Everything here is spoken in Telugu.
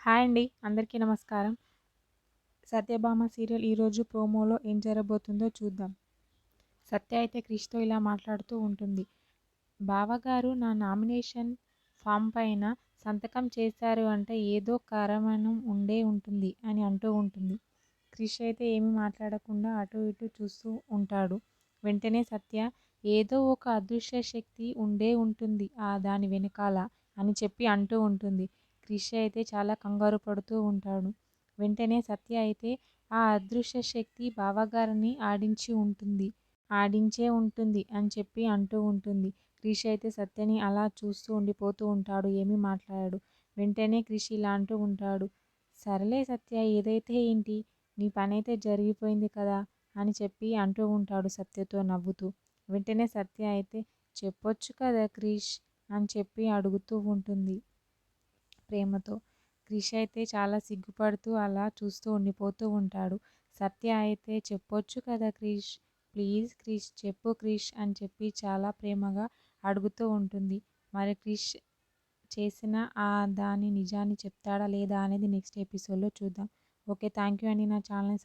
హాయ్ అండి. అందరికీ నమస్కారం. 'సత్యభామ' సీరియల్ ఈరోజు ప్రోమోలో ఏం జరగబోతుందో చూద్దాం. సత్య అయితే క్రిష్‌తో ఇలా మాట్లాడుతూ ఉంటుంది. బావగారు నా నామినేషన్ ఫామ్ పైన సంతకం చేశారు అంటే ఏదో కారణం ఉండే ఉంటుంది అని అంటూ ఉంటుంది. క్రిష్ అయితే ఏమీ మాట్లాడకుండా అటూ ఇటూ చూస్తూ ఉంటాడు. వెంటనే సత్య ఏదో ఒక అదృశ్య శక్తి ఉండే ఉంటుంది దాని వెనకాల అని చెప్పి అంటూ ఉంటుంది. క్రిష్ అయితే చాలా కంగారు పడుతూ ఉంటాడు. వెంటనే సత్య అయితే ఆ అదృశ్య శక్తి బావగారిని ఆడించే ఉంటుంది అని చెప్పి అంటూ ఉంటుంది. క్రిష్ అయితే సత్యని అలా చూస్తూ ఉండిపోతూ ఉంటాడు. ఏమీ మాట్లాడడు. వెంటనే క్రిష్ ఇలా అంటూ ఉంటాడు. సరేలే సత్య, ఏదైతే ఏంటి, నీ పనైతే జరిగిపోయింది కదా అని చెప్పి అంటూ ఉంటాడు సత్యతో నవ్వుతూ. వెంటనే సత్య అయితే చెప్పొచ్చు కదా క్రిష్ అని చెప్పి అడుగుతూ ఉంటుంది ప్రేమతో. క్రిష్ అయితే చాలా సిగ్గుపడుతూ అలా చూస్తూ ఉండిపోతూ ఉంటాడు. సత్య అయితే చెప్పొచ్చు కదా క్రిష్, ప్లీజ్ క్రిష్ చెప్పు క్రిష్ అని చెప్పి చాలా ప్రేమగా అడుగుతూ ఉంటుంది. మరి క్రిష్ చేసిన దాని నిజాన్ని చెప్తాడా లేదా అనేది నెక్స్ట్ ఎపిసోడ్లో చూద్దాం. ఓకే, థ్యాంక్ యూ అండి. నా ఛానల్ని